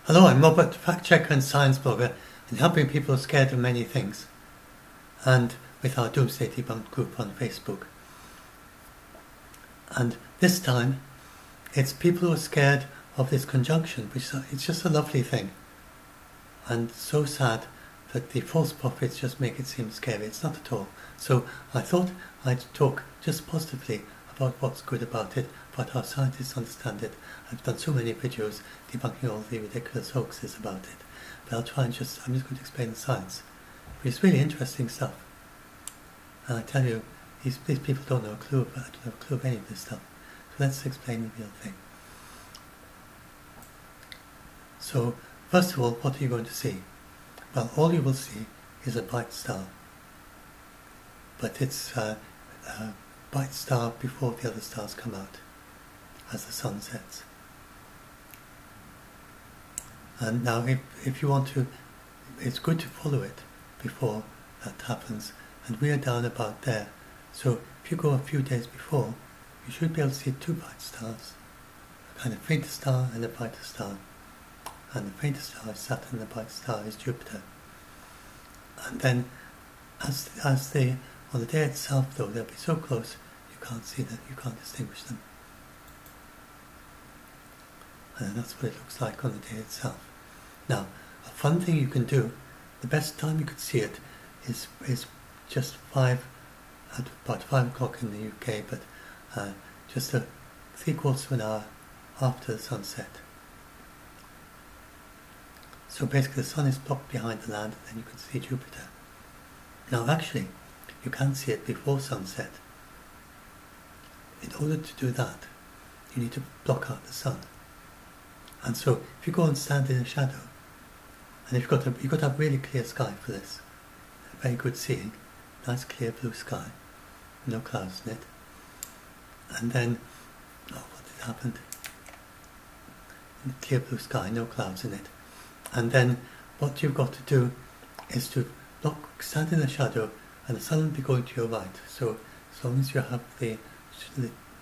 Hello, I'm Robert, fact checker and science blogger, and helping people scared of many things, and with our Doomsday Debunked group on Facebook. And this time, it's people who are scared of this conjunction, which it's just a lovely thing, and so sad that the false prophets just make it seem scary. It's not at all. So I thought I'd talk just positively about what's good about it, about how scientists understand it. I've done so many videos debunking all the ridiculous hoaxes about it, but I'm just going to explain the science. But it's really interesting stuff. And I tell you, these people don't know a clue of any of this stuff. So let's explain the real thing. So, first of all, what are you going to see? Well, all you will see is a bright star. But it's a bright star before the other stars come out, as the sun sets. And now, if you want to, it's good to follow it before that happens. And we are down about there. So if you go a few days before, you should be able to see two bright stars. A kind of fainter star and a brighter star. And the fainter star is Saturn, the bright star is Jupiter. And then, on the day itself though, they'll be so close, you can't see them, you can't distinguish them. And that's what it looks like on the day itself. Now, a fun thing you can do, the best time you could see it is just about 5 o'clock in the UK, but just 3/4 of an hour after the sunset. So basically the sun is blocked behind the land, and then you can see Jupiter. Now actually, you can see it before sunset. In order to do that, you need to block out the sun. And so if you go and stand in a shadow, and you've got to have really clear sky for this, very good seeing, nice clear blue sky, no clouds in it, and then, what had happened? Clear blue sky, no clouds in it, and then what you've got to do is to stand in a shadow, and the sun will be going to your right. So as long as you have the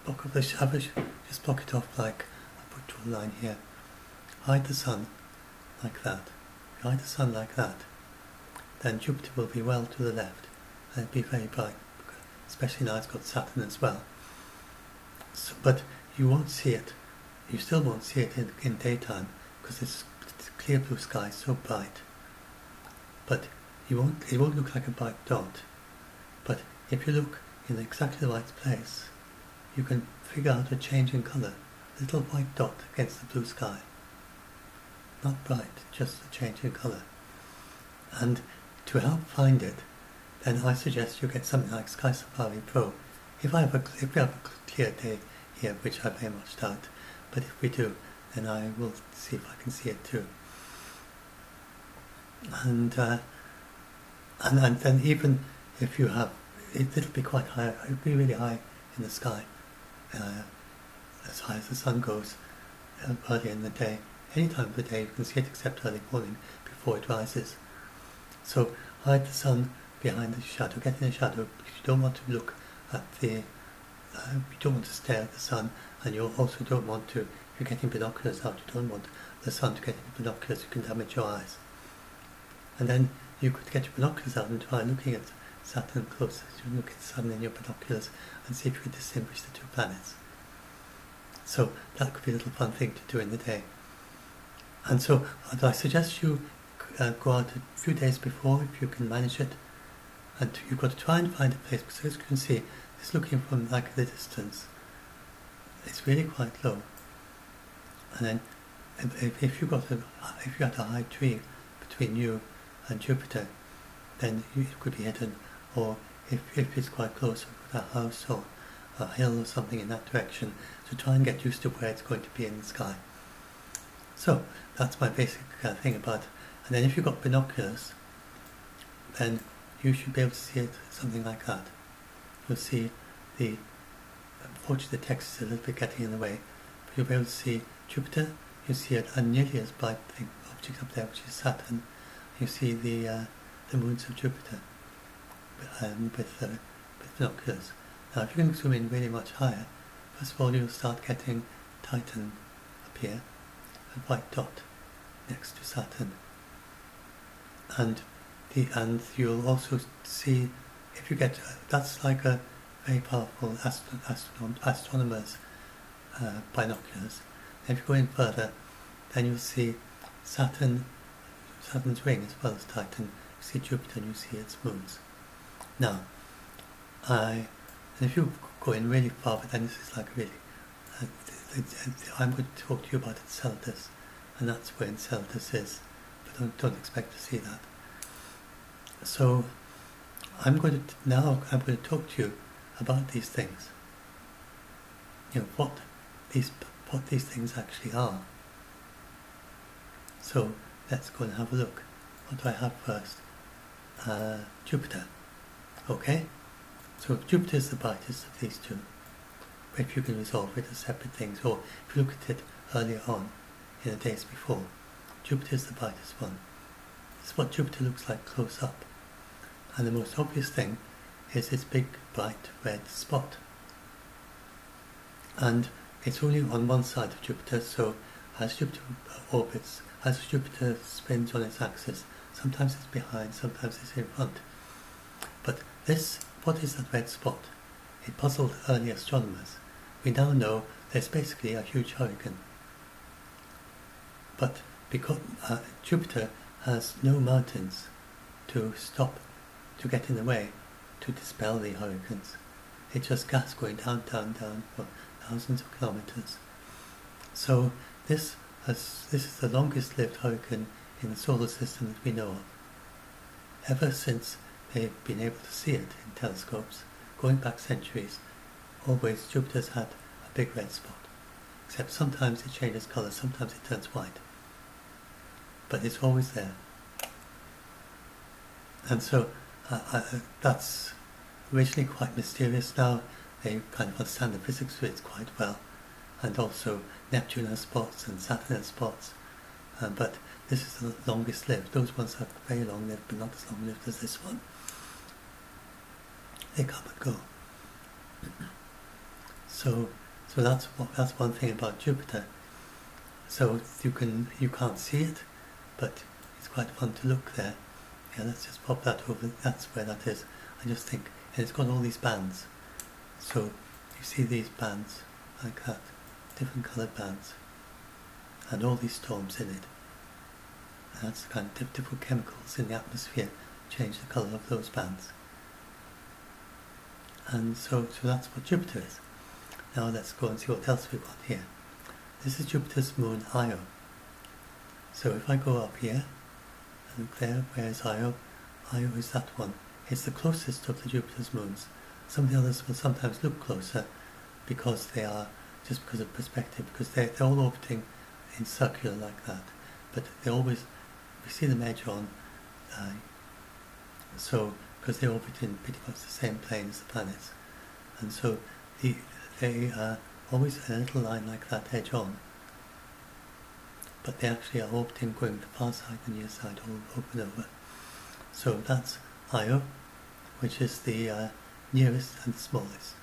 block of the shadow, just block it off like, I'll put a line here, hide the sun like that. If you hide the sun like that, then Jupiter will be well to the left, and it'll be very bright, especially now it's got Saturn as well. So, but you won't see it, you still won't see it in daytime, because it's clear blue sky, so bright. But it won't look like a bright dot. But if you look in exactly the right place, you can figure out a change in colour, a little white dot against the blue sky. Not bright, just a change in colour. And to help find it, then I suggest you get something like Sky Safari Pro. If we have a clear day here, which I very much doubt, but if we do, then I will see if I can see it too. And then even if you have, it'll be quite high, it'll be really high in the sky, as high as the sun goes early in the day. Any time of the day you can see it except early morning before it rises. So hide the sun behind the shadow, get in the shadow, because you don't want to look at you don't want to stare at the sun, and you also don't want to, if you're getting binoculars out, you don't want the sun to get into binoculars, you can damage your eyes. And then you could get your binoculars out and try looking at Saturn closer. You look at the sun in your binoculars and see if you can distinguish the two planets. So that could be a little fun thing to do in the day. And so I suggest you go out a few days before if you can manage it, and you've got to try and find a place, because as you can see, it's looking from like the distance, it's really quite low. And then if you had a high tree between you and Jupiter, then it could be hidden, or if it's quite close, with a house or a hill or something in that direction, so try and get used to where it's going to be in the sky. So that's my basic thing about it. And then if you've got binoculars, then you should be able to see it something like that. You'll see unfortunately the text is a little bit getting in the way, but you'll be able to see Jupiter, you see a nearly as bright object up there, which is Saturn. You see the moons of Jupiter with binoculars. Now if you can zoom in really much higher, first of all you'll start getting Titan appear, a white dot. next to Saturn. And you'll also see, if you get, that's like a very powerful astronomer's binoculars. And if you go in further, then you'll see Saturn's ring as well as Titan. You see Jupiter and you see its moons. Now, and if you go in really far, but then this is like really, I'm going to talk to you about Enceladus, and that's where Enceladus is, but don't expect to see that. So I'm going to talk to you about these things. You know what these things actually are. So let's go and have a look. What do I have first? Jupiter. Okay? So Jupiter is the brightest of these two. If you can resolve it as separate things, or if you look at it earlier on, in the days before, Jupiter is the brightest one. This is what Jupiter looks like close up. And the most obvious thing is its big, bright red spot. And it's only on one side of Jupiter, so as Jupiter orbits, as Jupiter spins on its axis, sometimes it's behind, sometimes it's in front. But what is that red spot? It puzzled early astronomers. We now know there's basically a huge hurricane. But because Jupiter has no mountains to get in the way, to dispel the hurricanes. It's just gas going down, down, down for thousands of kilometers. So this is the longest lived hurricane in the solar system that we know of. Ever since they've been able to see it in telescopes, going back centuries, always Jupiter's had a big red spot. Except sometimes it changes colour, sometimes it turns white. But it's always there. And so that's originally quite mysterious. Now they kind of understand the physics of it quite well. And also Neptune has spots and Saturn has spots. But this is the longest lived. Those ones are very long lived, but not as long lived as this one. They come and go. So that's one thing about Jupiter. So you can't see it, but it's quite fun to look there. Yeah, let's just pop that over. That's where that is. I just think, and it's got all these bands. So you see these bands like that, different coloured bands, and all these storms in it. And that's the kind of different chemicals in the atmosphere change the colour of those bands. And so that's what Jupiter is. Now let's go and see what else we've got here. This is Jupiter's moon Io. So if I go up here, and look there, where is Io? Io is that one. It's the closest of the Jupiter's moons. Some of the others will sometimes look closer because they are, just because of perspective, because they're all orbiting in circular like that. But they always, we see them edge on, because they orbit in pretty much the same plane as the planets. And so they are always a little line like that edge on. But they actually are orbiting going the far side and near side all over and over. So that's Io, which is the nearest and smallest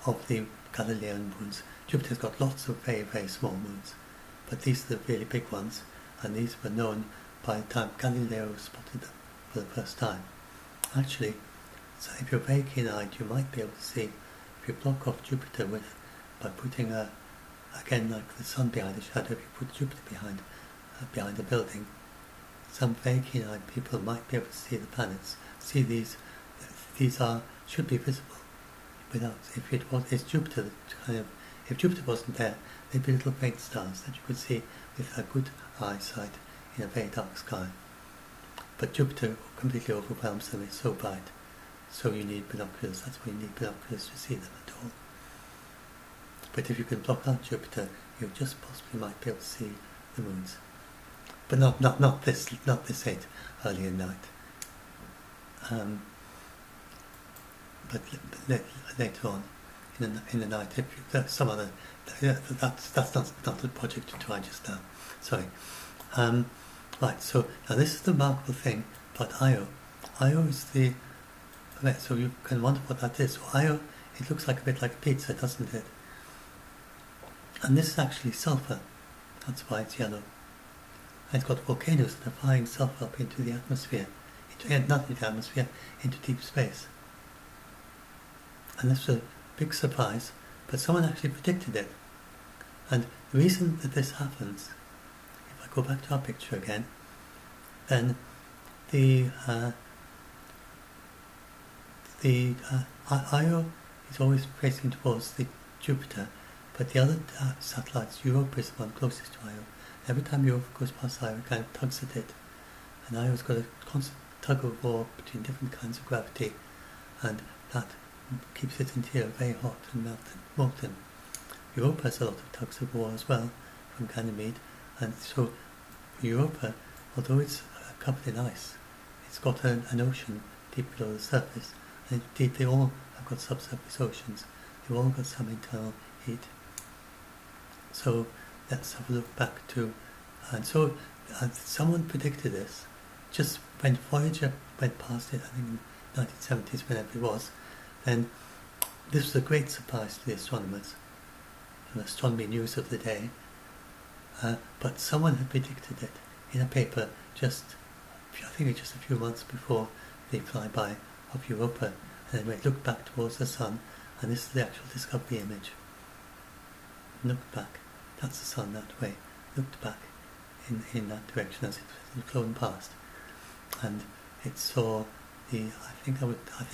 of the Galilean moons. Jupiter's got lots of very, very small moons, but these are the really big ones, and these were known by the time Galileo spotted them for the first time. Actually, so if you're very keen-eyed, you might be able to see, if you block off Jupiter by putting again like the sun behind a shadow, if you put Jupiter behind a building, some very keen-eyed people might be able to see the planets. See these should be visible without, it's Jupiter that kind of, if Jupiter wasn't there, they'd be little faint stars that you could see with a good eyesight in a very dark sky. But Jupiter completely overwhelms them, it's so bright. So you need binoculars, that's why you need binoculars to see them at all. But if you can block out Jupiter, you just possibly might be able to see the moons. But not this 8 early in night. But later on in the night, if there's some other, that's not the project to try just now. Sorry. Right. So now this is the remarkable thing about Io. Io is so you can wonder what that is. So Io, it looks like a bit like a pizza, doesn't it? And this is actually sulfur. That's why it's yellow. And it's got volcanoes that are firing sulfur up into the atmosphere, not into the atmosphere, into deep space. And this was a big surprise, but someone actually predicted it. And the reason that this happens, if I go back to our picture again, then Io is always facing towards the Jupiter, but the other satellites, Europa is the one closest to Io. Every time Europa goes past Io, it kind of tugs at it, and Io's got a constant tug of war between different kinds of gravity, and that keeps its interior very hot and molten. Europa has a lot of tugs of war as well from Ganymede, and so Europa, although it's covered in ice, it's got an ocean deep below the surface, and indeed they all have got subsurface oceans. They've all got some internal heat. So let's have a look back to, and so someone predicted this just when Voyager went past it, I think in the 1970s, whenever it was, then this was a great surprise to the astronomers, the astronomy news of the day, but someone had predicted it in a paper just a few months before the flyby of Europa, and then it looked back towards the sun, and this is the actual discovery image. Looked back, that's the sun that way, looked back in that direction as it had flown past, and it saw the, I think it would have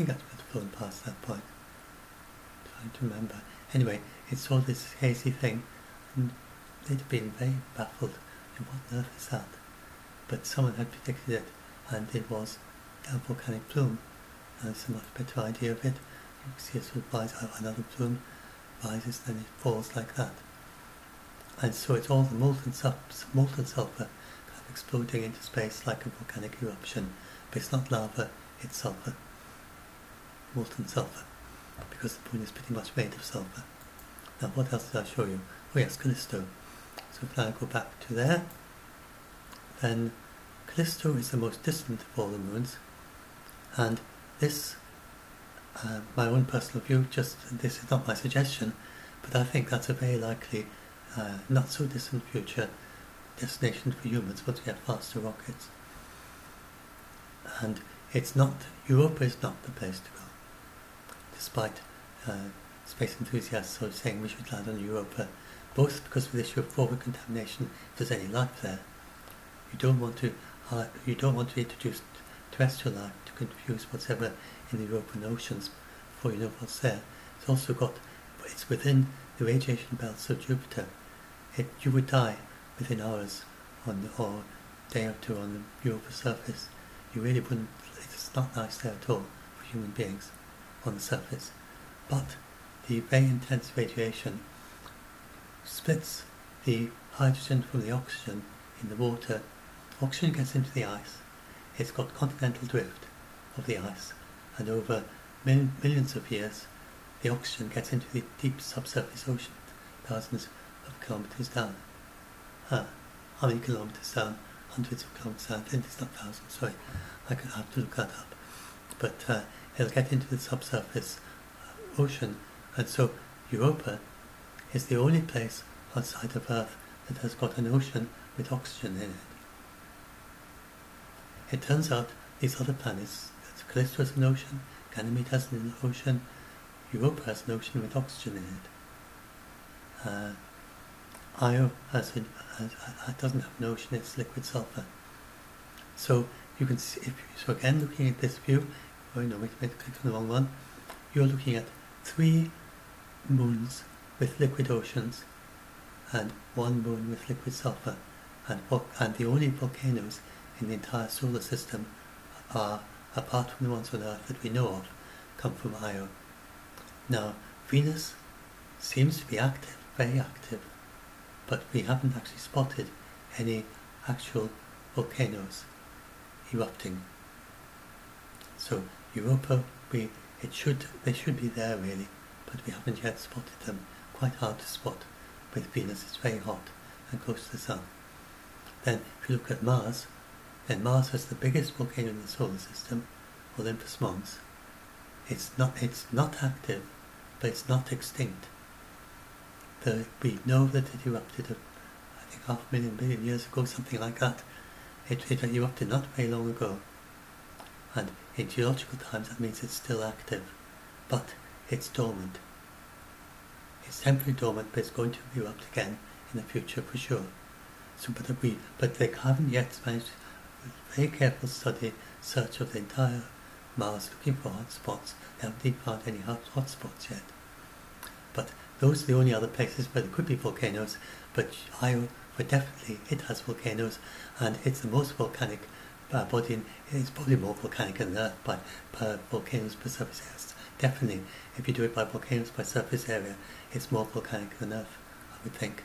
flown past that point, trying to remember. Anyway, it saw this hazy thing, and they'd have been very baffled, and what on earth is that? But someone had predicted it, and it was a volcanic plume. And it's a much better idea of it. You can see it sort of rises, another plume rises, then it falls like that. And so it's all the molten sulfur kind of exploding into space like a volcanic eruption. But it's not lava, it's sulfur. Molten sulfur. Because the moon is pretty much made of sulfur. Now what else did I show you? Oh yes, Callisto. So if I go back to there, then Callisto is the most distant of all the moons, and this, my own personal view, this is not my suggestion, but I think that's a very likely, not so distant future destination for humans once we have faster rockets. And Europa is not the place to go, despite space enthusiasts sort of saying we should land on Europa, both because of the issue of forward contamination, if there's any life there. You don't want to introduce terrestrial life to confuse what's ever in the European oceans before you know what's there. It's within the radiation belts of Jupiter. You would die within hours or a day or two on the Europa surface. You really wouldn't, it's not nice there at all for human beings on the surface. But the very intense radiation splits the hydrogen from the oxygen in the water. Oxygen gets into the ice. It's got continental drift of the ice, and over millions of years the oxygen gets into the deep subsurface ocean, thousands of kilometers down. How many kilometers down? Hundreds of kilometers down. It's not thousands, sorry, I have to look that up. But it'll get into the subsurface ocean, and so Europa is the only place outside of Earth that has got an ocean with oxygen in it. It turns out these other planets, Callisto has an ocean, Ganymede has an ocean, Europa has an ocean with oxygen in it. Io doesn't have an ocean, it's liquid sulfur. So you can see, so again looking at this view, oh no, wait, clicked on the wrong one. You're looking at 3 moons with liquid oceans and 1 moon with liquid sulfur, and the only volcanoes in the entire solar system are, apart from the ones on Earth that we know of, come from Io. Now, Venus seems to be active, very active, but we haven't actually spotted any actual volcanoes erupting. So Europa, they should be there really, but we haven't yet spotted them. Quite hard to spot with Venus, it's very hot and close to the sun. Then if you look at Mars, then Mars has the biggest volcano in the solar system, Olympus Mons. It's not active, but it's not extinct. We know that it erupted think 500,000 years ago, something like that. It erupted not very long ago. And in geological times that means it's still active, but it's dormant. It's temporarily dormant, but it's going to erupt again in the future for sure. So, but they haven't yet managed a very careful search of the entire Mars looking for hotspots. They haven't even found any hotspots yet. But those are the only other places where there could be volcanoes, but Io, definitely it has volcanoes, and it's the most volcanic body, and it's probably more volcanic than Earth by volcanoes per surface area. Definitely, if you do it by volcanoes per surface area, it's more volcanic than Earth, I would think.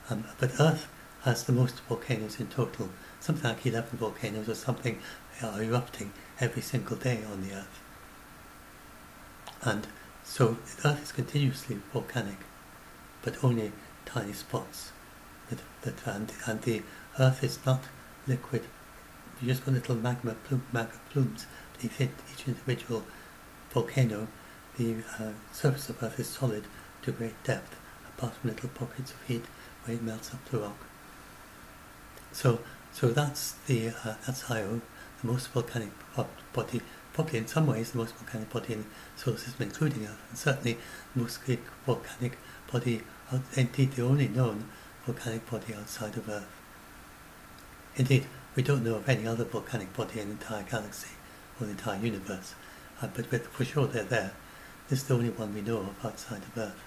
But Earth has the most volcanoes in total. Something like 11 volcanoes or something are erupting every single day on the Earth. And so Earth is continuously volcanic, but only tiny spots. And the Earth is not liquid. You just got little magma plumes beneath each individual volcano. The surface of Earth is solid to great depth, apart from little pockets of heat where it melts up the rock. So that's Io, the most volcanic body, probably in some ways the most volcanic body in the solar system, including Earth, and certainly the most volcanic body, indeed the only known volcanic body outside of Earth. Indeed, we don't know of any other volcanic body in the entire galaxy or the entire universe, but for sure they're there. This is the only one we know of outside of Earth,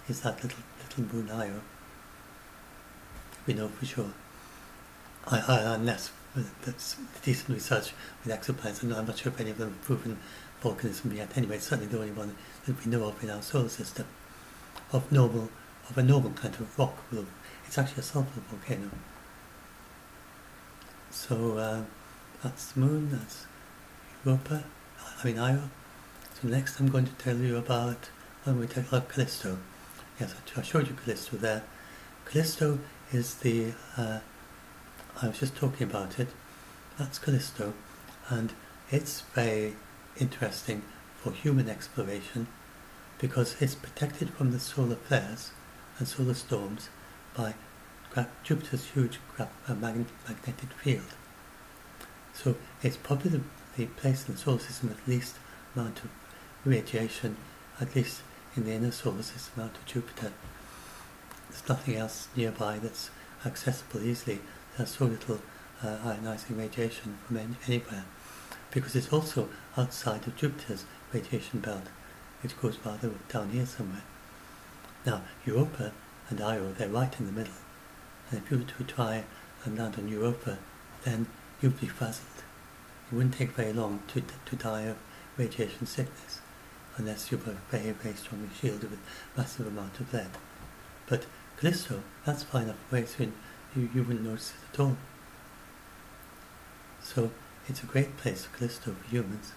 is that little moon Io. We know for sure. Unless that's decent research with exoplanets, and I'm not sure if any of them have proven volcanism yet. Anyway, it's certainly the only one that we know of in our solar system of a normal kind of rock. It's actually a sulfur volcano. So that's the moon, that's Io. So next I'm going to tell you about Callisto. Yes, I showed you Callisto there. Callisto is the I was just talking about it. That's Callisto, and it's very interesting for human exploration because it's protected from the solar flares and solar storms by Jupiter's huge magnetic field. So it's probably the place in the solar system with least amount of radiation, at least in the inner solar system out of Jupiter. There's nothing else nearby that's accessible easily. There's so little ionizing radiation from anywhere, because it's also outside of Jupiter's radiation belt, which goes rather down here somewhere. Now, Europa and Io, they're right in the middle, and if you were to try and land on Europa, then you'd be frazzled. It wouldn't take very long to die of radiation sickness, unless you were very, very strongly shielded with massive amount of lead. But Callisto, that's far enough away, so you wouldn't notice it at all. So it's a great place, Callisto, for humans.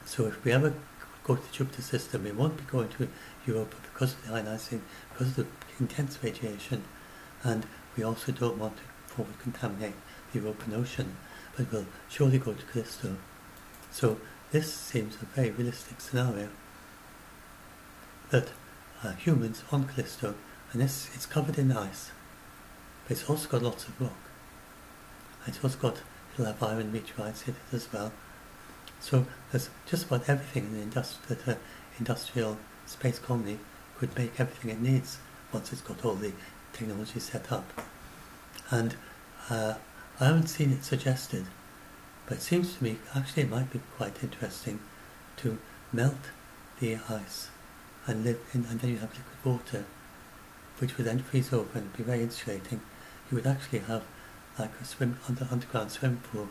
So if we ever go to the Jupiter system, we won't be going to Europa because of the ionizing, because of the intense radiation, and we also don't want to forward contaminate the European Ocean, but we'll surely go to Callisto. So this seems a very realistic scenario, that humans on Callisto, and it's covered in ice, but it's also got lots of rock. It's also it'll have iron meteorites hit it as well. So there's just about everything in the industrial space colony could make everything it needs once it's got all the technology set up. And I haven't seen it suggested, but it seems to me actually it might be quite interesting to melt the ice and live in, and then you have liquid water, which would then freeze over and be very insulating. You would actually have like a underground swimming pool,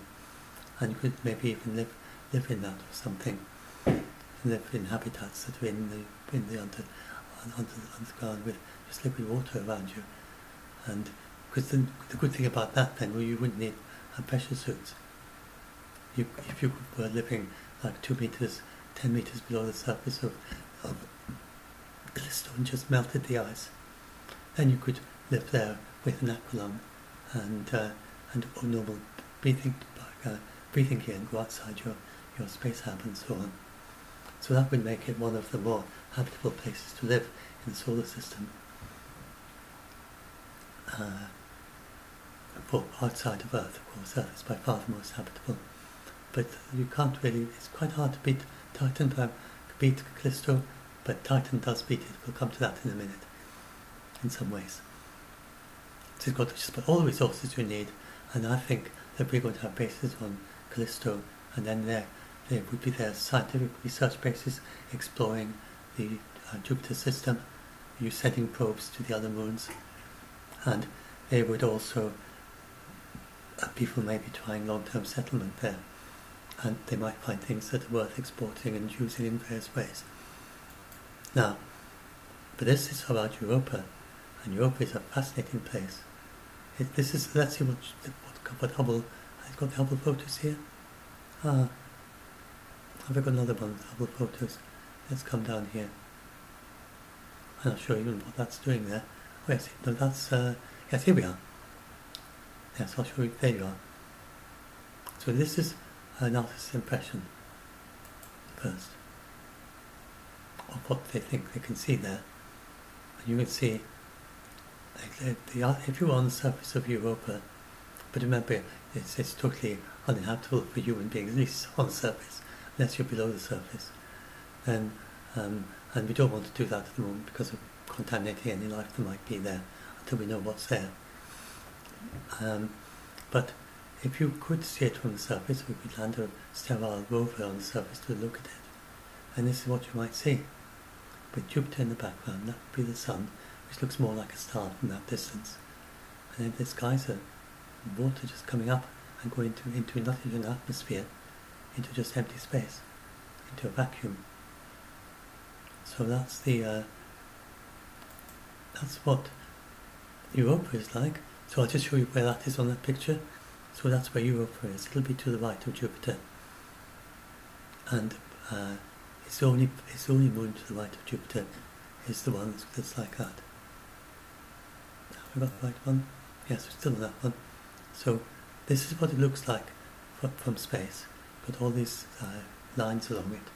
and you could maybe even live in that or something, and live in habitats that are in the underground with just liquid water around you. And because the good thing about that then, well, you wouldn't need pressure suits. If you were living like 2 meters, 10 meters below the surface of Callisto and just melted the ice, then you could live there with an aqualung and normal breathing gear and go outside your space hab and so on. So that would make it one of the more habitable places to live in the solar system. for outside of Earth. Of course, Earth is by far the most habitable. But you can't really, it's quite hard to beat Titan, beat Callisto, but Titan does beat it. We'll come to that in a minute, in some ways. So you've got to just put all the resources you need, and I think that we're going to have bases on Callisto, and then there would be their scientific research bases exploring the Jupiter system, you sending probes to the other moons, and they would also, people may be trying long-term settlement there, and they might find things that are worth exporting and using in various ways. Now, but this is about Europa, and Europa is a fascinating place. Let's see what Hubble, I've got the Hubble photos here. Have I got another one, the Hubble photos? Let's come down here. I'm not sure even what that's doing there. Oh yes, no, that's, yes, here we are. Yes, I'll show you, there you are. So this is an artist's impression, first, of what they think they can see there. And you can see, if you were on the surface of Europa, but remember, it's totally uninhabitable for human beings, at least on the surface, unless you're below the surface. Then, and we don't want to do that at the moment because of contaminating any life that might be there until we know what's there. But if you could see it from the surface, we could land a sterile rover on the surface to look at it. And this is what you might see. With Jupiter in the background, that would be the sun, which looks more like a star from that distance. And then this geyser, water just coming up and going into not into an atmosphere, into just empty space, into a vacuum. So that's that's what Europa is like. So I'll just show you where that is on that picture. So that's where Europa is. It'll be to the right of Jupiter, and it's the only moon to the right of Jupiter is the one that's like that. Have we got the right one? Yes, we're still on that one. So this is what it looks like from space. Got all these lines along it.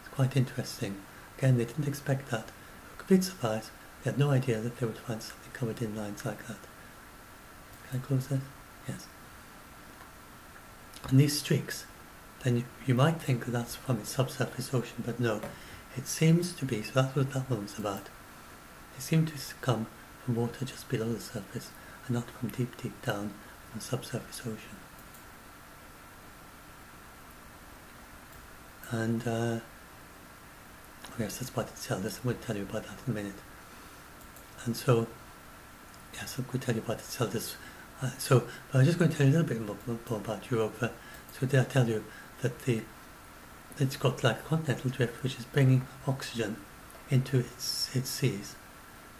It's quite interesting. Again, they didn't expect that. A complete surprise. They had no idea that they would find something covered in lines like that. Can I close that? Yes. And these streaks, then you might think that that's from its subsurface ocean, but no. It seems to be, so that's what that one's about. They seem to come from water just below the surface, and not from deep, deep down from the subsurface ocean. And, oh yes, that's about Enceladus. I'm going to tell you about that in a minute. And so, yes, I'm going to tell you about Enceladus. But I'm just going to tell you a little bit more about Europa. So did I tell you that it's got like a continental drift which is bringing oxygen into its seas.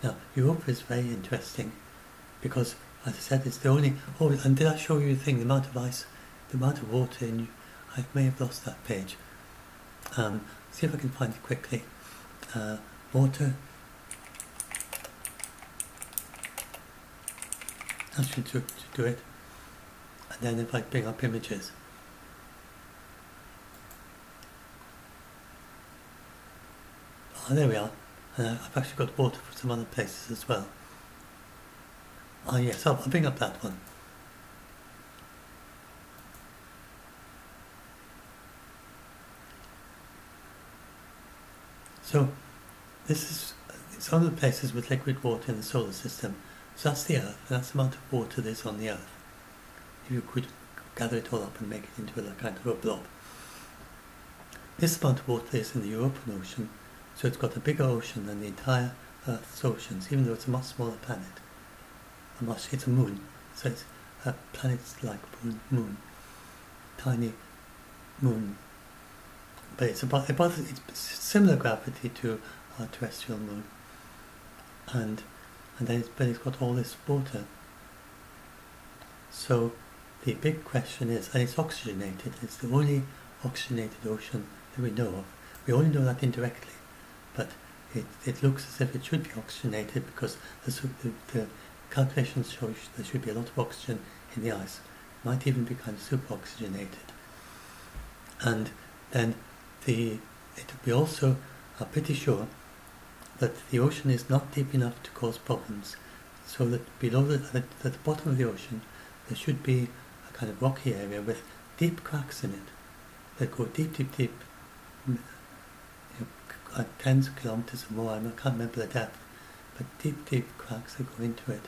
Now, Europa is very interesting because, as I said, it's the only... Oh, and did I show you the thing, the amount of ice, the amount of water in... I may have lost that page. See if I can find it quickly. Water. That should do it. And then if I bring up images. Oh, there we are. And I've actually got water from some other places as well. Ah, yes, I'll bring up that one. So, it's one of the places with liquid water in the solar system. So that's the Earth, and that's the amount of water there's on the Earth. If you could gather it all up and make it into a kind of a blob. This amount of water is in the European Ocean, so it's got a bigger ocean than the entire Earth's oceans, even though it's a much smaller planet. It's a moon, so it's a planet-like moon. Tiny moon. But it's similar gravity to our terrestrial moon. And then it's got all this water. So the big question is, and it's oxygenated, it's the only oxygenated ocean that we know of. We only know that indirectly, but it looks as if it should be oxygenated because the calculations show there should be a lot of oxygen in the ice. It might even be kind of super oxygenated. And then we also are pretty sure that the ocean is not deep enough to cause problems. so that below at the bottom of the ocean there should be a kind of rocky area with deep cracks in it that go deep, deep, deep, tens of kilometres or more. I can't remember the depth, but deep, deep cracks that go into it,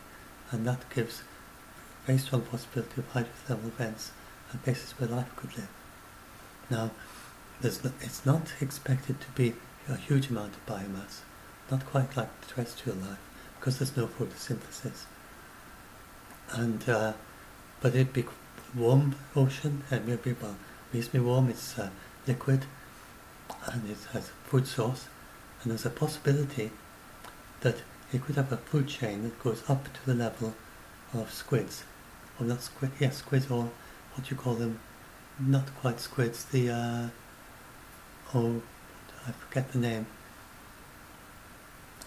and that gives a very strong possibility of hydrothermal vents and places where life could live. Now, it's not expected to be a huge amount of biomass, not quite like terrestrial life, because there's no photosynthesis. And but it'd be warm ocean, and maybe reasonably warm. It's liquid, and it has a food source, and there's a possibility that it could have a food chain that goes up to the level of squids, or not squid, yes, squids, or what you call them, not quite squids, the oh, I forget the name,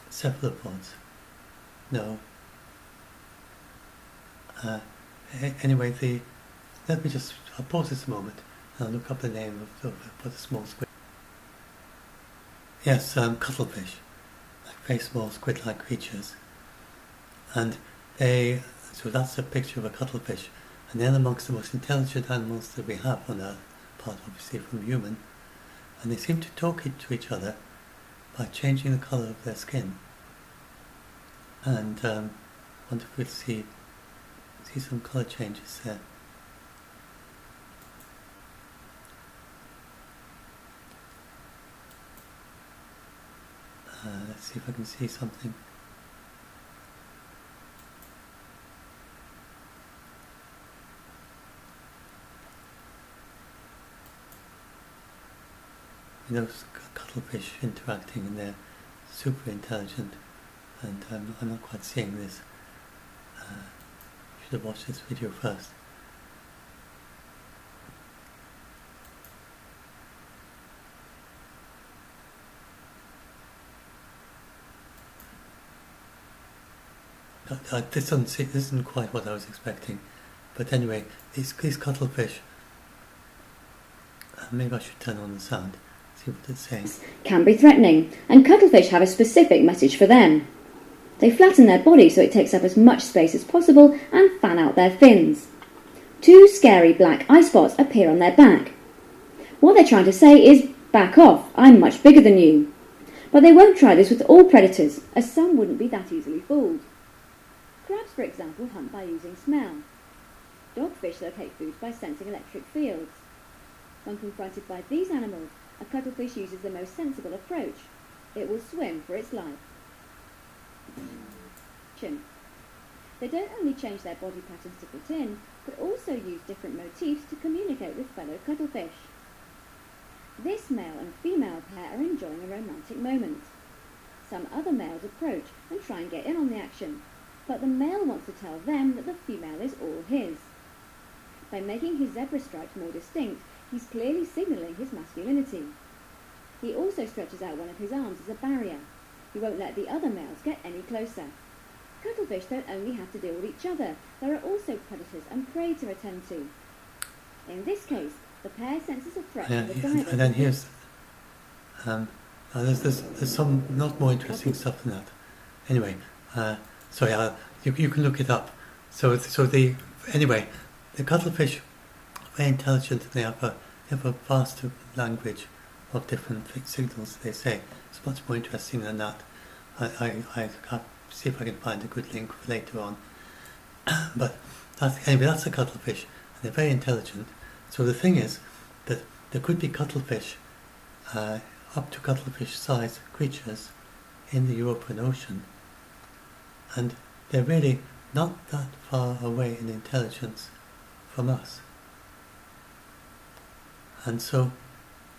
cephalopods. No. Anyway, I'll pause this a moment and I'll look up the name of the small squid. Yes, cuttlefish, like very small squid-like creatures. And so that's a picture of a cuttlefish. And they're amongst the most intelligent animals that we have on Earth, apart obviously from human. And they seem to talk to each other by changing the colour of their skin. And I wonder if we'll see some colour changes there. Let's see if I can see something. You know, cuttlefish interacting, and they're super intelligent, and I'm not quite seeing this. Should have watched this video first. This isn't quite what I was expecting, but anyway, these cuttlefish. Maybe I should turn on the sound. See what it's saying. Can be threatening, and cuttlefish have a specific message for them. They flatten their body so it takes up as much space as possible and fan out their fins. Two scary black eye spots appear on their back. What they're trying to say is, back off, I'm much bigger than you. But they won't try this with all predators, as some wouldn't be that easily fooled. Crabs, for example, hunt by using smell. Dogfish locate food by sensing electric fields. When confronted by these animals, a cuttlefish uses the most sensible approach. It will swim for its life. They don't only change their body patterns to fit in, but also use different motifs to communicate with fellow cuttlefish. This male and female pair are enjoying a romantic moment. Some other males approach and try and get in on the action, but the male wants to tell them that the female is all his. By making his zebra stripes more distinct, he's clearly signalling his masculinity. He also stretches out one of his arms as a barrier. He won't let the other males get any closer. Cuttlefish don't only have to deal with each other, there are also predators and prey to attend to. In this case, the pair senses a threat to the diver. And then here's there's some not more interesting stuff than that. Anyway, sorry, you can look it up. Anyway, the cuttlefish are very intelligent, and they have a vast language of different signals. They say it's much more interesting than that. I see if I can find a good link for later on. But that's a cuttlefish, and they're very intelligent. So the thing is that there could be cuttlefish, up to cuttlefish-sized creatures in the European Ocean, and they're really not that far away in intelligence from us. And so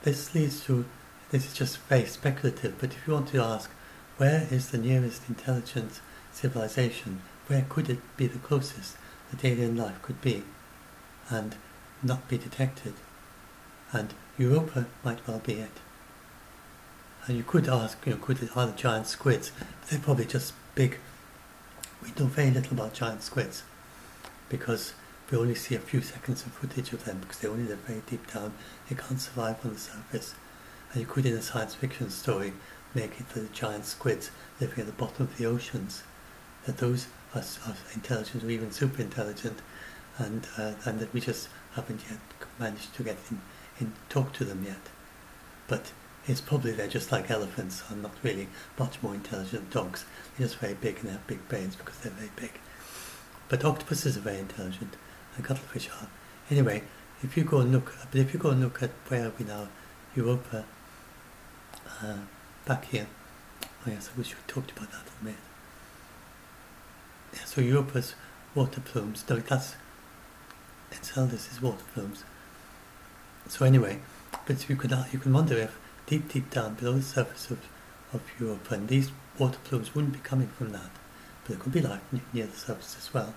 this is just very speculative, but if you want to ask, where is the nearest intelligent civilization? Where could it be the closest that alien life could be and not be detected? And Europa might well be it. And you could ask, are the giant squids? But they're probably just big. We know very little about giant squids because we only see a few seconds of footage of them because they only live very deep down. They can't survive on the surface. And you could, in a science fiction story, make it that the giant squids living at the bottom of the oceans, that those us intelligent or even super intelligent, and that we just haven't yet managed to get in talk to them yet. But it's probably they're just like elephants, and not really much more intelligent than dogs. They're just very big and have big brains because they're very big. But octopuses are very intelligent, and cuttlefish are. Anyway, if you go and look at where are we now, Europa, back here. Oh yes, I wish we talked about that in a minute. Yeah, so Europa's water plumes. No, that's Enceladus is water plumes. So anyway, but you can wonder if deep down below the surface of Europa, and these water plumes wouldn't be coming from that, but there could be life near the surface as well.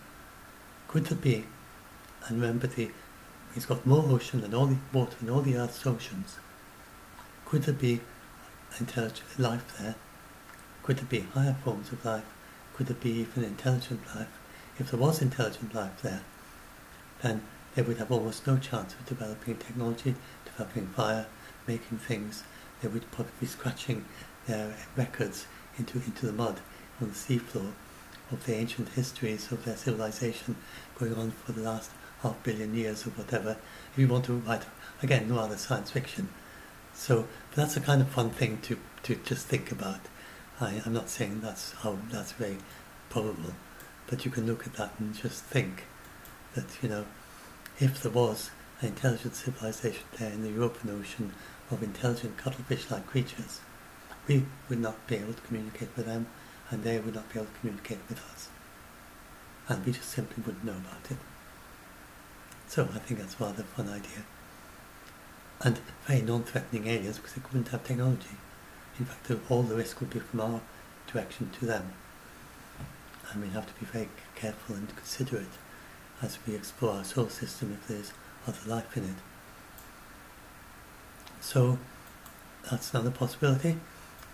Could there be? And remember, it's got more ocean than all the water in all the Earth's oceans. Could there be intelligent life there? Could there be higher forms of life? Could there be even intelligent life? If there was intelligent life there, then they would have almost no chance of developing technology, developing fire, making things. They would probably be scratching their records into the mud on the seafloor of the ancient histories of their civilization going on for the last 500 million years or whatever. If you want to write, again, no other science fiction. So, but that's a kind of fun thing to just think about. I'm not saying that's very probable, but you can look at that and just think that, if there was an intelligent civilization there in the European Ocean of intelligent cuttlefish-like creatures, we would not be able to communicate with them, and they would not be able to communicate with us. And we just simply wouldn't know about it. So I think that's a rather fun idea. And very non-threatening aliens, because they couldn't have technology. In fact, all the risk would be from our direction to them. And we have to be very careful and considerate as we explore our solar system if there's other life in it. So that's another possibility.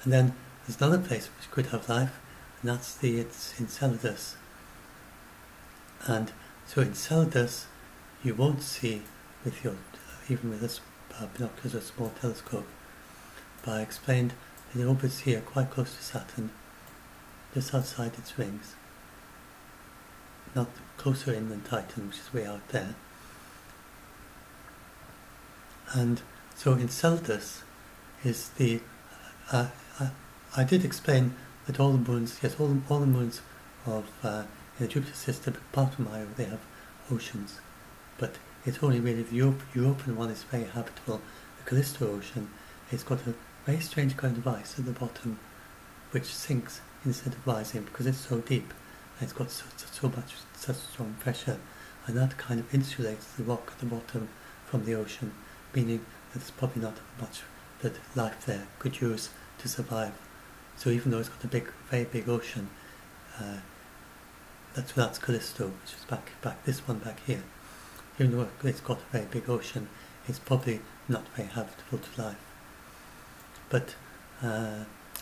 And then there's another place which could have life, and that's it's Enceladus. And so Enceladus you won't see with your, even with this binoculars or small telescope. But I explained that it orbits here quite close to Saturn, just outside its rings. Not closer in than Titan, which is way out there. And so Enceladus is the, I did explain that all the moons, yes, all the moons of in the Jupiter system, apart from Io, they have oceans. But it's only really the European one is very habitable. The Callisto ocean, it's got a very strange kind of ice at the bottom, which sinks instead of rising because it's so deep. And it's got such strong pressure, and that kind of insulates the rock at the bottom from the ocean, meaning that there's probably not much that life there could use to survive. So even though it's got a very big ocean, that's Callisto, which is back this one back here. Even though it's got a very big ocean, it's probably not very habitable to life. But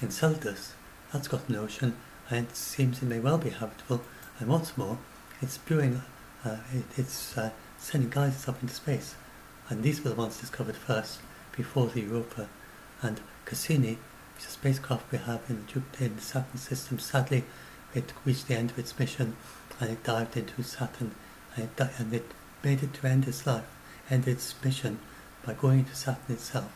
Enceladus, that's got an ocean, and it seems it may well be habitable. And what's more, it's spewing, it's sending geysers up into space. And these were the ones discovered first, before the Europa. And Cassini, which is a spacecraft we have in the Saturn System, sadly, it reached the end of its mission, and it dived into Saturn, and it made it to end its life, end its mission, by going into Saturn itself,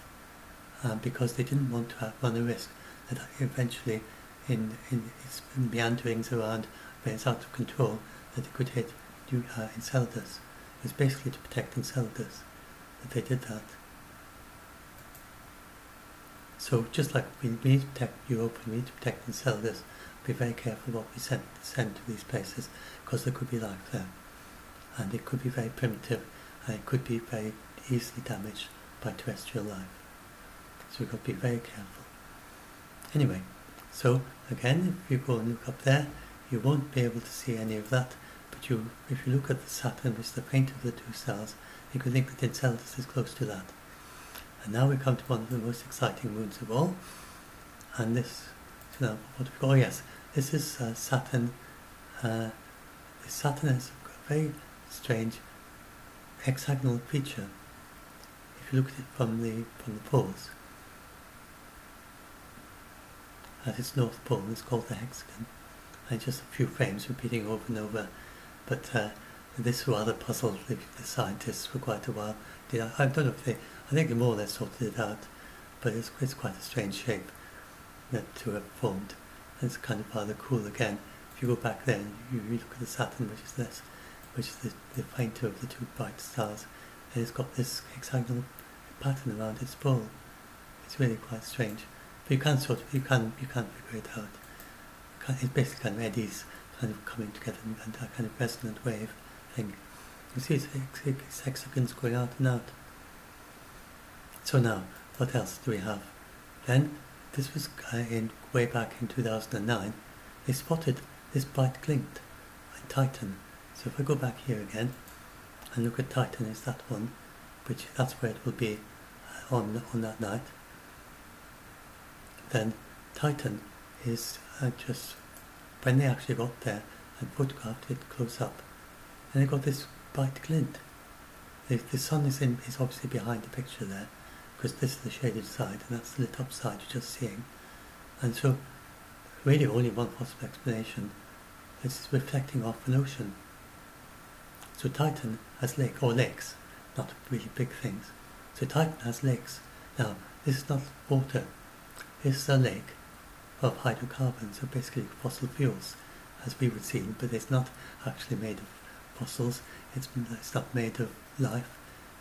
because they didn't want to run a risk that eventually, in its meanderings around where it's out of control, that it could hit Enceladus. It was basically to protect Enceladus that they did that. So just like we need to protect Europe, we need to protect Enceladus, be very careful what we send to these places, because there could be life there. And it could be very primitive, and it could be very easily damaged by terrestrial life. So we've got to be very careful. Anyway, so again, if you go and look up there, you won't be able to see any of that, but if you look at the Saturn, which is the faint of the two stars, you can think that Enceladus is close to that. And now we come to one of the most exciting moons of all, and this, what have we got? Oh yes, this is Saturn. Saturn has a very strange hexagonal feature. If you look at it from the poles, at its north pole, it's called the hexagon, and just a few frames repeating over and over. But this rather puzzled the scientists for quite a while. I don't know if I think they more or less sorted it out, but it's quite a strange shape that to have formed. And it's kind of rather cool again. If you go back then, you look at the Saturn, which is the fainter of the two bright stars, and it's got this hexagonal pattern around its pole. It's really quite strange, but you can figure it out. It's basically kind of eddies kind of coming together and a kind of resonant wave thing. You see it's hexagons going out and out. So now, what else do we have? Then, this was way back in 2009, they spotted this bright glint in Titan. So if I go back here again and look at Titan, is that one, that's where it will be on that night. Then Titan is just, when they actually got there and photographed it close up, and they got this bright glint. The sun is obviously behind the picture there, because this is the shaded side and that's the lit up side you're just seeing. And so really only one possible explanation. It's reflecting off an ocean. So Titan has lakes, not really big things. So Titan has lakes. Now, this is not water. This is a lake of hydrocarbons, so basically fossil fuels, as we would see, but it's not actually made of fossils. It's not made of life.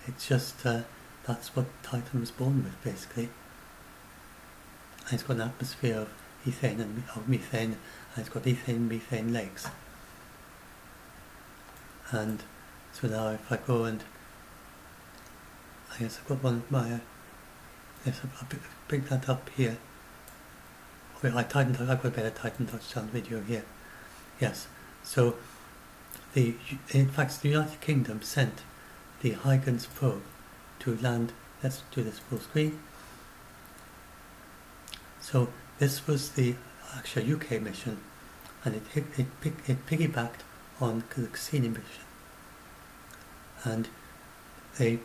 It's just that's what Titan was born with, basically. And it's got an atmosphere of ethane and methane, and it's got ethane and methane lakes. And so now if I go and I guess I've got one of my yes, I'll bring that up here. Well, I've got a better Titan touchdown video here. Yes, so in fact the United Kingdom sent the Huygens probe to land. Let's do this full screen. So this was the actual UK mission, and it piggybacked on the Cassini mission. And the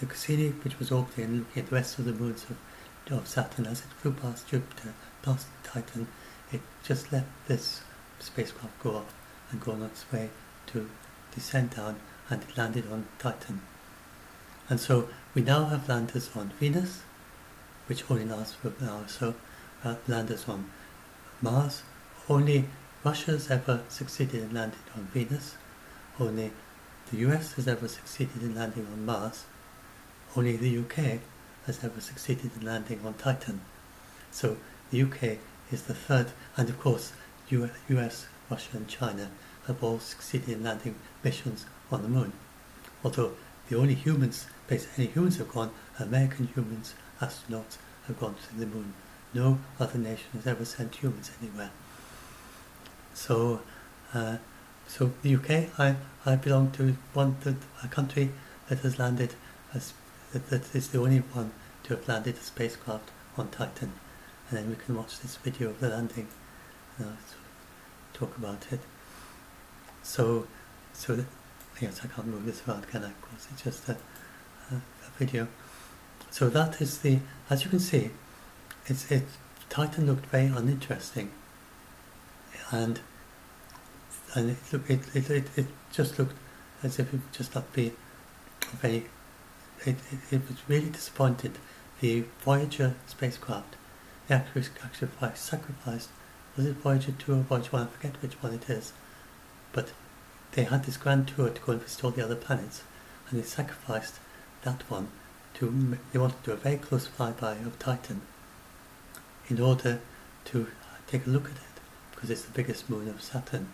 Cassini, which was orbiting and looking at the rest of the moons of Saturn as it flew past Jupiter, past Titan, it just let this spacecraft go off and go on its way to descend down, and it landed on Titan. And so we now have landers on Venus, which only lasts for an hour or so, landers on Mars. Only Russia's ever succeeded in landing on Venus. Only the US has ever succeeded in landing on Mars. Only the UK has ever succeeded in landing on Titan. So the UK is the third, and of course US, Russia and China have all succeeded in landing missions on the moon. Although the only humans, basically any humans have gone, American humans, astronauts, have gone to the moon. No other nation has ever sent humans anywhere. So, so the UK, I belong to a country that has landed that is the only one to have landed a spacecraft on Titan. And then we can watch this video of the landing, talk about it. So yes, I can't move this around, can I? Of course, it's just a video. So that is as you can see, Titan looked very uninteresting, and it just looked as if it would just not be very. It was really disappointed. The Voyager spacecraft, they actually sacrificed. Was it Voyager 2 or Voyager 1? I forget which one it is. But they had this grand tour to go and visit all the other planets, and they sacrificed that one they wanted to do a very close flyby of Titan in order to take a look at it, because it's the biggest moon of Saturn.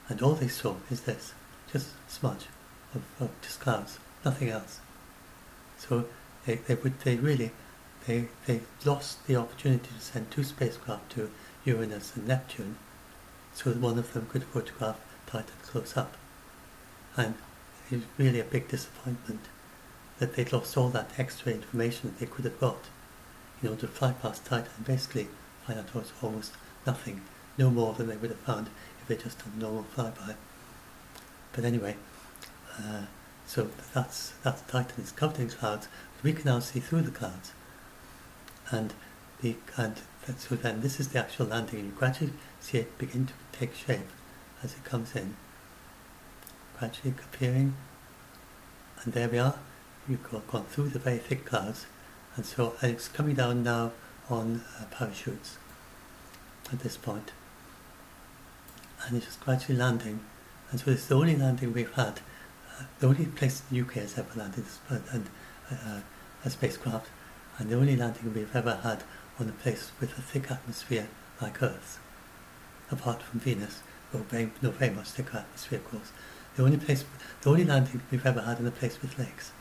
And all they saw is this, just a smudge of just clouds, nothing else. So they lost the opportunity to send two spacecraft to Uranus and Neptune, so that one of them could photograph Titan close up. And it was really a big disappointment that they'd lost all that extra information that they could have got, to fly past Titan and basically find out it was almost nothing, no more than they would have found if they just done a normal flyby. But anyway, so that's Titan. It's covered in clouds. We can now see through the clouds, so then this is the actual landing, and you gradually see it begin to take shape as it comes in, gradually appearing, and there we are. You've gone through the very thick clouds, and so it's coming down now on parachutes at this point, and it's just gradually landing. And so it's the only landing we've had, the only place the UK has ever landed a spacecraft, and the only landing we've ever had on a place with a thick atmosphere like Earth, apart from Venus, no very much thicker atmosphere, of course. The only landing we've ever had in a place with lakes.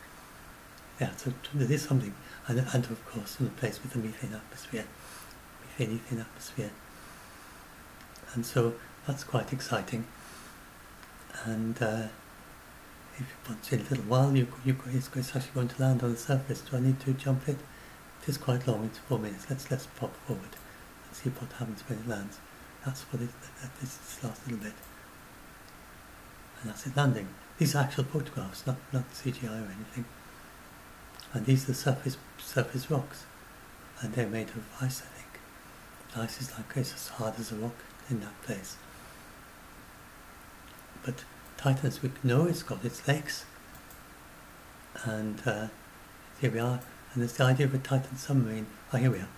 Yeah, so there is something, and of course in a place with a methane ethane atmosphere, and so that's quite exciting. And if you want in a little while, it's actually going to land on the surface. Do I need to jump it? It is quite long. It's 4 minutes. Let's pop forward and see what happens when it lands. That's what this last little bit, and that's it landing. These are actual photographs, not CGI or anything. And these are the surface rocks, and they're made of ice, I think. The ice is like it's as hard as a rock in that place. But Titan, as we know, it's got its lakes, and here we are. And there's the idea of a Titan submarine. Oh, here we are.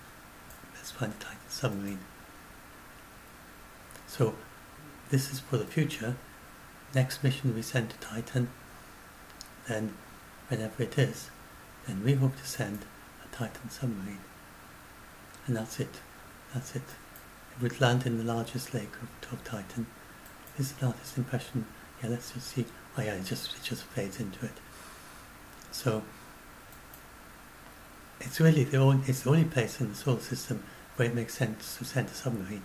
Let's find a Titan submarine. So this is for the future. Next mission we send to Titan, then whenever it is, then we hope to send a Titan submarine. And that's it. That's it. It would land in the largest lake of Titan. This is the artist's impression. Yeah, let's just see. Oh yeah, it just fades into it. So it's really the only place in the solar system where it makes sense to send a submarine.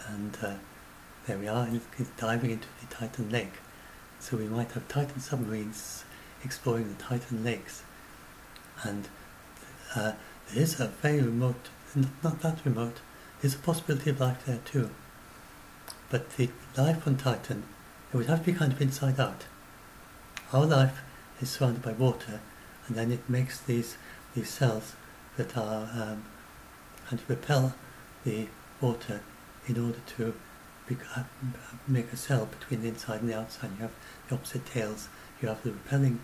And there we are. It's diving into the Titan lake. So we might have Titan submarines exploring the Titan lakes. And there is a very remote, not that remote, there's a possibility of life there too. But the life on Titan, it would have to be kind of inside out. Our life is surrounded by water, and then it makes these cells that are and to repel the water in order to make a cell between the inside and the outside. You have the opposite tails. You have the repelling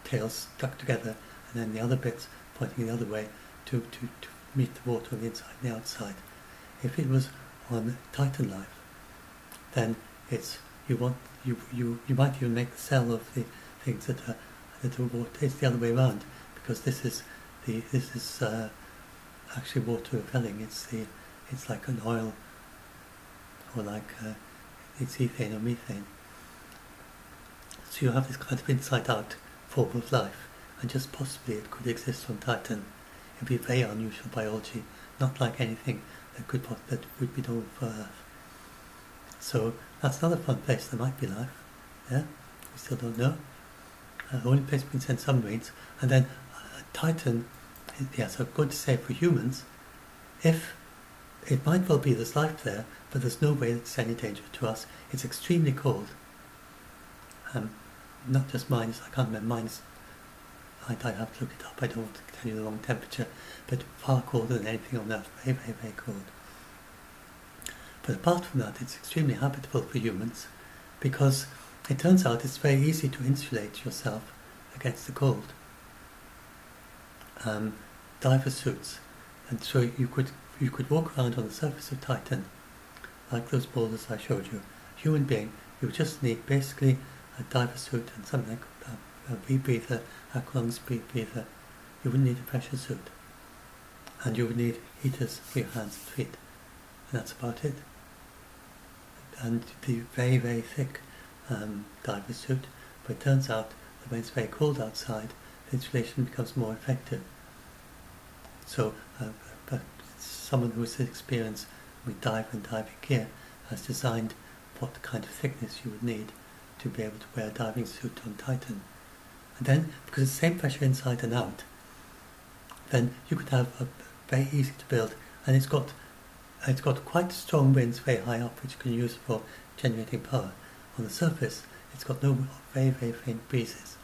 tails stuck together, and then the other bits pointing the other way to meet the water on the inside and the outside. If it was on Titan life, then it's you might even make the cell of the things that are water. It's the other way around, because this is actually water repelling. It's like an oil, or like it's ethane or methane. So you have this kind of inside out form of life, and just possibly it could exist on Titan. It would be very unusual biology, not like anything that would be known for Earth. So that's another fun place. There might be life. Yeah, we still don't know. The only place we can send submarines, and then Titan. Yeah, so good to say for humans, if it might well be there's life there, but there's no way it's any danger to us. It's extremely cold. Not just minus. I can't remember minus. I'd have to look it up. I don't want to tell you the wrong temperature, but far colder than anything on Earth. Very, very, very cold. But apart from that, it's extremely habitable for humans, because it turns out it's very easy to insulate yourself against the cold. Diver suits, and so you could walk around on the surface of Titan, like those boulders I showed you. Human being, you would just need basically a diver suit and something like a rebreather, aqualung rebreather. You wouldn't need a pressure suit, and you would need heaters for your hands and feet, and that's about it. And the very, very thick diver suit, but it turns out that when it's very cold outside, the insulation becomes more effective. So but someone who has experience with diving gear has designed what kind of thickness you would need to be able to wear a diving suit on Titan. And then, because it's the same pressure inside and out, then you could have a very easy to build, and it's got quite strong winds very high up, which you can use for generating power. On the surface, it's got no very, very faint breezes.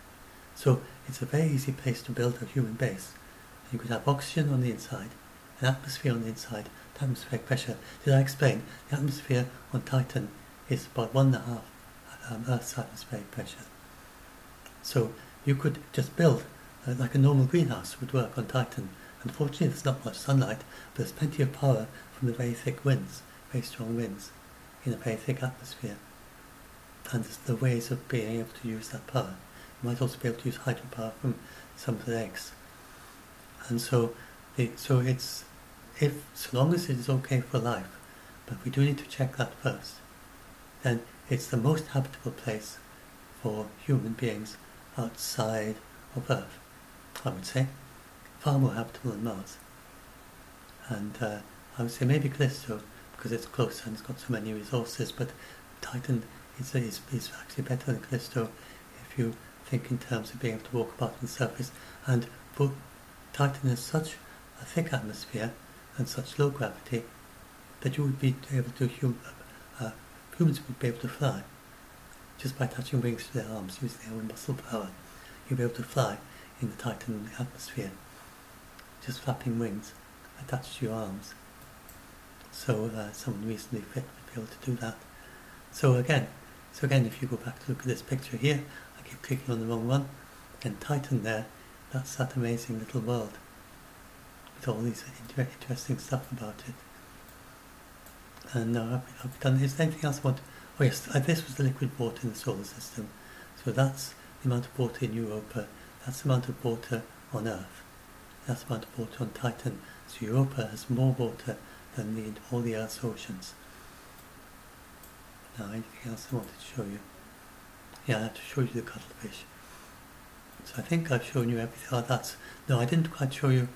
So it's a very easy place to build a human base. You could have oxygen on the inside, an atmosphere on the inside, the atmospheric pressure. Did I explain? The atmosphere on Titan is about 1.5 Earth's atmospheric pressure. So you could just build, like a normal greenhouse would work on Titan. Unfortunately, there's not much sunlight, but there's plenty of power from the very thick winds, very strong winds, in a very thick atmosphere. And there's the ways of being able to use that power. You might also be able to use hydropower from some of the lakes. And so it's, so long as it is okay for life, but we do need to check that first, then it's the most habitable place for human beings outside of Earth, I would say. Far more habitable than Mars. And I would say maybe Callisto, because it's closer and it's got so many resources, but Titan is actually better than Callisto if you think in terms of being able to walk about on the surface. And Titan has such a thick atmosphere and such low gravity that you would be able to, humans would be able to fly just by touching wings to their arms, using their own muscle power. You'd be able to fly in the Titan atmosphere, just flapping wings attached to your arms. So someone reasonably fit would be able to do that. So again, if you go back to look at this picture here, I keep clicking on the wrong one, and Titan there, that's that amazing little world with all these interesting stuff about it. And now I've done, is there anything else I want? Oh yes, this was the liquid water in the solar system. So that's the amount of water in Europa, that's the amount of water on Earth, that's the amount of water on Titan. So Europa has more water than all the Earth's oceans. Now, anything else I wanted to show you? Yeah, I have to show you the cuttlefish. So I think I've shown you everything. Oh, no, I didn't quite show you.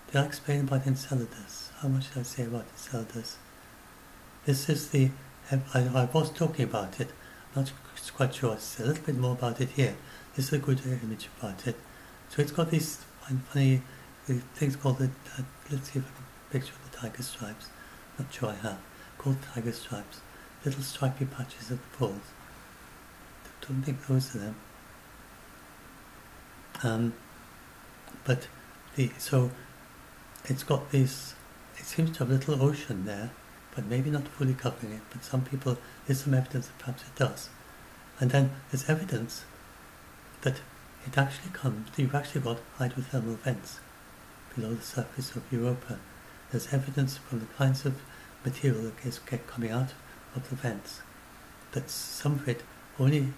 Did I explain about Enceladus? How much did I say about Enceladus? This is I was talking about it. I'm not quite sure. It's a little bit more about it here. This is a good image about it. So it's got these funny things called let's see if I can picture the tiger stripes. Not sure I have. Called tiger stripes. Little stripy patches at the poles. Don't think those are them. So it's got these, it seems to have a little ocean there, but maybe not fully covering it, but some people, there's some evidence that perhaps it does. And then there's evidence that it actually you've actually got hydrothermal vents below the surface of Europa. There's evidence from the kinds of material that is coming out of the vents that some of it only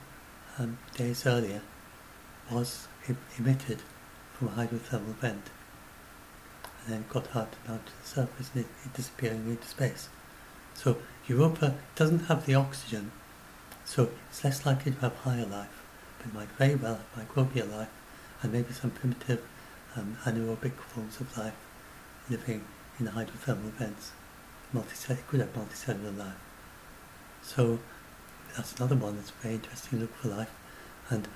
days earlier was emitted from a hydrothermal vent and then got out to the surface and it disappearing into space. So Europa doesn't have the oxygen, so it's less likely to have higher life, but it might very well have microbial life and maybe some primitive anaerobic forms of life living in the hydrothermal vents. It could have multicellular life. So that's another one that's very interesting to look for life, and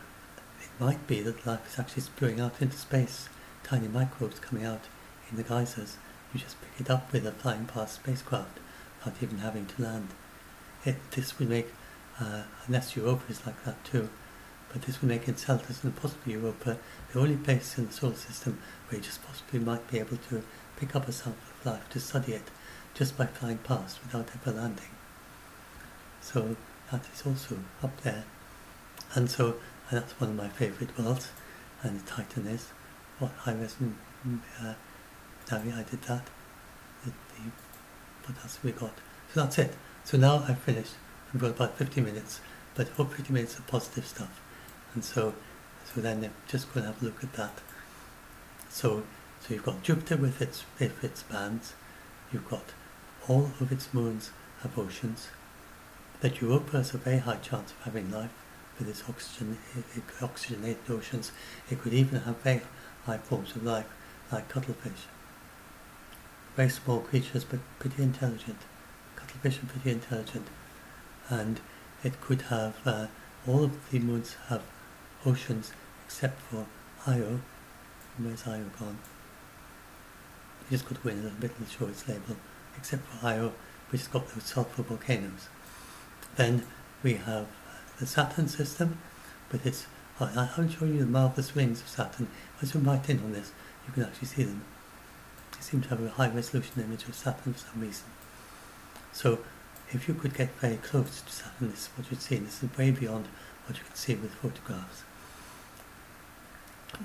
it might be that life is actually spewing out into space, tiny microbes coming out in the geysers. You just pick it up with a flying past spacecraft without even having to land. This would make, unless Europa is like that too, but this would make Enceladus and possibly Europa the only place in the solar system where you just possibly might be able to pick up a sample of life to study it just by flying past without ever landing. So that is also up there. And that's one of my favourite worlds, and Titan is. What high resolution Navi, I did that. What else have we got? So that's it. So now I've finished. I've got about 50 minutes, but hope 50 minutes of positive stuff. And so then I'm just going to have a look at that. So you've got Jupiter with its bands. You've got all of its moons have oceans. That Europa has a very high chance of having life with its oxygenated oceans. It could even have very high forms of life, like cuttlefish. Very small creatures, but pretty intelligent. Cuttlefish are pretty intelligent. And it could have, all of the moons have oceans except for Io. Where's Io gone? You just got to go in a little bit and show its label. Except for Io, which has got those sulfur volcanoes. Then we have the Saturn System, with its, I haven't shown you the marvellous rings of Saturn. If I zoom right in on this, you can actually see them. They seem to have a high resolution image of Saturn for some reason. So if you could get very close to Saturn, this is what you'd see. This is way beyond what you can see with photographs,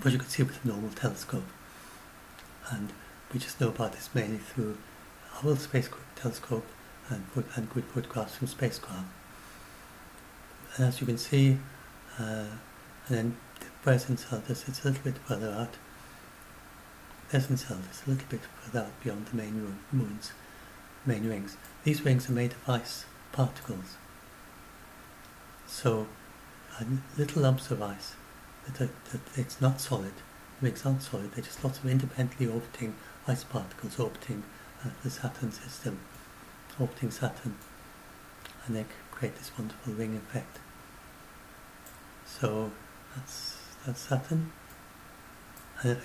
what you can see with a normal telescope. And we just know about this mainly through Hubble Space Telescope and good photographs from spacecraft. And as you can see, and then where's Enceladus? It's a little bit further out. There's Enceladus, a little bit further out beyond the main rings. These rings are made of ice particles. So, little lumps of ice. It's not solid. The rings aren't solid. They're just lots of independently orbiting ice particles orbiting the Saturn system, orbiting Saturn, and they create this wonderful ring effect. So that's Saturn. And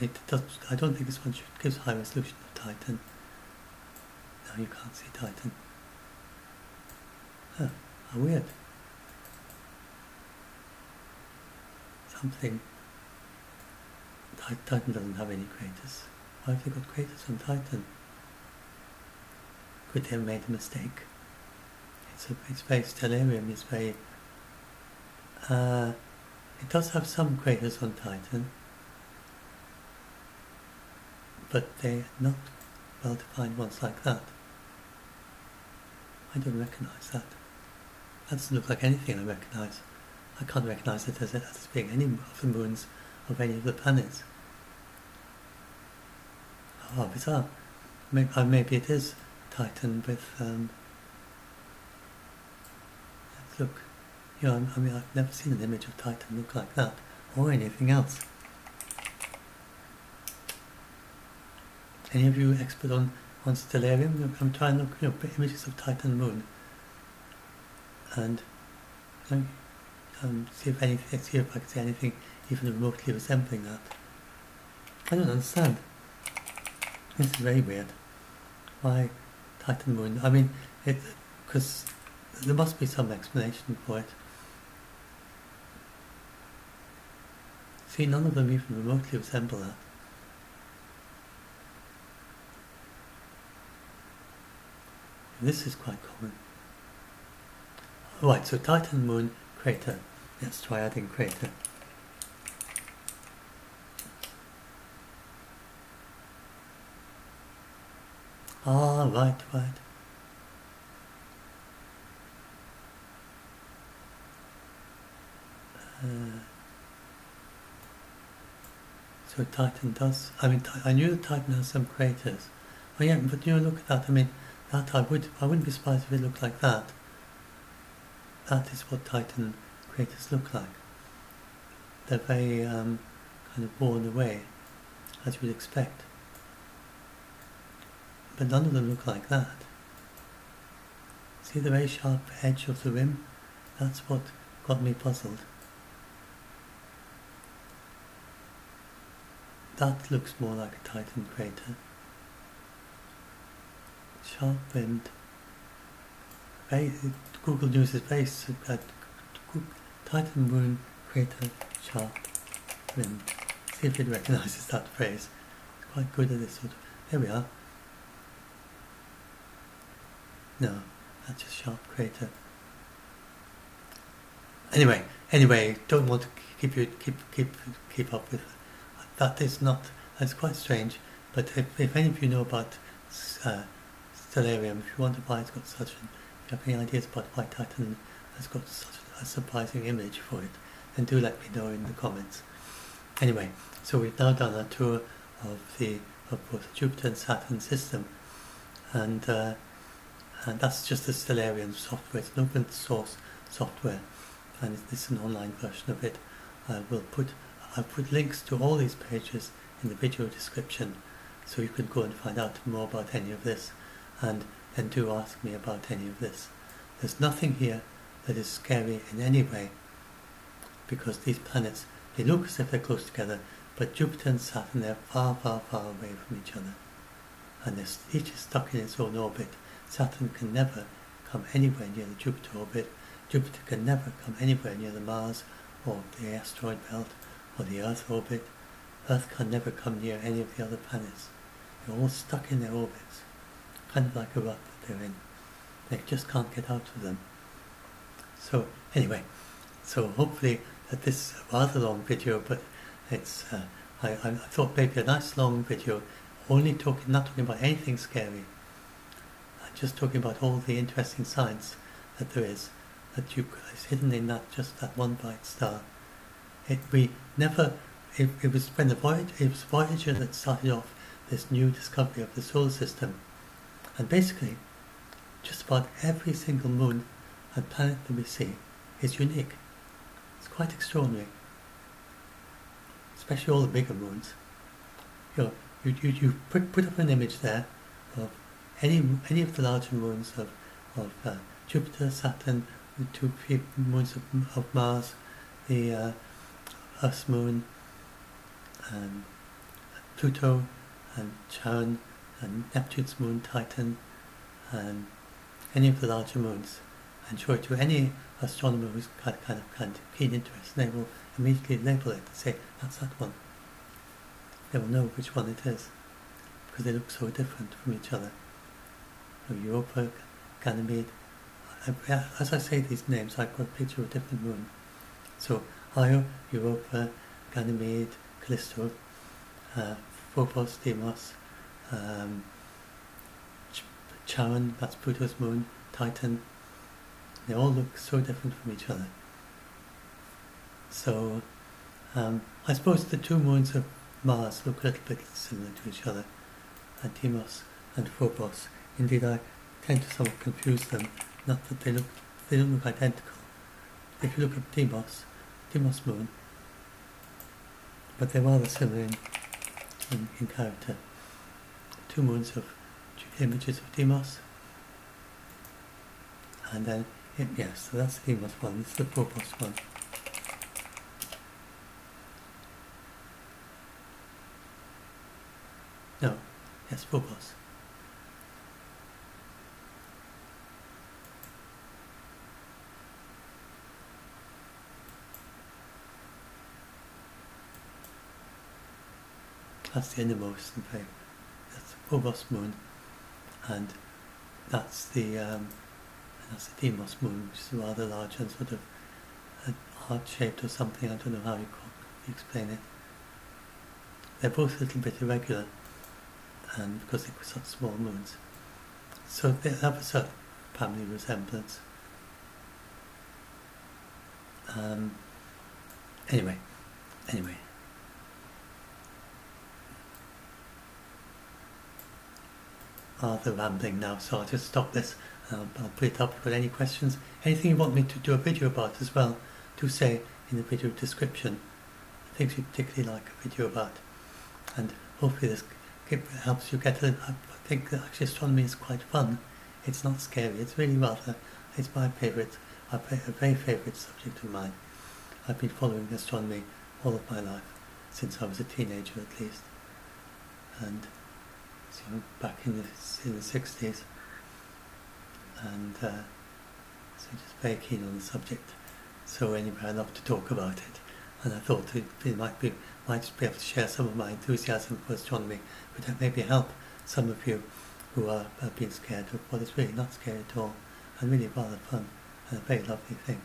I don't think this one gives high resolution of Titan. No, you can't see Titan. Huh, how weird. Something. Titan doesn't have any craters. Why have they got craters on Titan? Could they have made a mistake? It's very stellarium. It's very. It does have some craters on Titan, but they're not well-defined ones like that. I don't recognise that. That doesn't look like anything I recognise. I can't recognise it as being any of the moons of any of the planets. Oh, bizarre. Maybe it is Titan with, let's look. I mean, I've never seen an image of Titan look like that, or anything else. Any of you expert on stellarium? I'm trying to look, images of Titan moon, and see if I can see anything even remotely resembling that. I don't understand. This is very weird. Why Titan moon? I mean, because there must be some explanation for it. See, none of them even remotely resemble that. This is quite common. Right, so Titan moon crater. Let's try adding crater. Ah, right. So Titan does. I mean, I knew that Titan has some craters. Oh yeah, but look at that. I mean, that I wouldn't be surprised if it looked like that. That is what Titan craters look like. They're very kind of worn away, as you would expect. But none of them look like that. See the very sharp edge of the rim? That's what got me puzzled. That looks more like a Titan crater. Sharp rimmed. Google News is very Titan moon crater sharp rimmed. See if it recognises that phrase. It's quite good at this sort of. There we are. No, that's just sharp crater. Anyway, don't want to keep up with that. Is not. That's quite strange. But if any of you know about stellarium, if you wonder why it's got such, if you have any ideas about why Titan has got such a surprising image for it, then do let me know in the comments. Anyway, so we've now done a tour of both Jupiter and Saturn system, and that's just the stellarium software. It's an open source software, and this is an online version of it. I've put links to all these pages in the video description, so you can go and find out more about any of this, and then do ask me about any of this. There's nothing here that is scary in any way, because these planets, they look as if they're close together, but Jupiter and Saturn, they're far, far, far away from each other, and each is stuck in its own orbit. Saturn can never come anywhere near the Jupiter orbit. Jupiter can never come anywhere near the Mars or the asteroid belt or the Earth orbit. Earth can never come near any of the other planets. They're all stuck in their orbits, kind of like a rut that they're in. They just can't get out of them. So anyway, so hopefully that this is a rather long video, but it's I thought maybe a nice long video, only not talking about anything scary, just talking about all the interesting science that there is, that is hidden in just that one bright star. It was Voyager that started off this new discovery of the solar system, and basically just about every single moon and planet that we see is unique. It's quite extraordinary, especially all the bigger moons. You put up an image there of any of the larger moons of Jupiter, Saturn, the two moons of Mars, the Earth's moon, and Pluto, and Charon, and Neptune's moon, Titan, and any of the larger moons, and show it to any astronomer who's kind of keen interest, and they will immediately label it and say, that's that one. They will know which one it is, because they look so different from each other. So Europa, Ganymede. As I say these names, I've got a picture of a different moon. So Io, Europa, Ganymede, Callisto, Phobos, Deimos, Charon, that's Pluto's moon, Titan. They all look so different from each other. So I suppose the two moons of Mars look a little bit similar to each other, and Deimos and Phobos. Indeed, I tend to somewhat confuse them. Not that they don't look identical. If you look at Deimos moon, but they're rather similar in character. Two moons of images of Deimos, and then yes, so that's the Deimos one. This is the Phobos one. No, yes, Phobos. That's the innermost, in fact. That's the Phobos moon, and that's the Deimos moon, which is rather large and sort of heart-shaped or something. I don't know how you explain it. They're both a little bit irregular, and because they're such small moons, so they have a certain family resemblance. Anyway. Rather rambling now, so I'll just stop this. I'll put it up. If you've got any questions, anything you want me to do a video about as well, do say in the video description things you particularly like a video about, and hopefully this helps you get I think that actually astronomy is quite fun. It's not scary. It's really it's my favourite, a very favourite subject of mine. I've been following astronomy all of my life, since I was a teenager at least, and so back in the 60s, and so just very keen on the subject. So anyway, I love to talk about it, and I thought it might just be able to share some of my enthusiasm for astronomy, but maybe help some of you who have been scared of what is really not scary at all, and really rather fun, and a very lovely thing.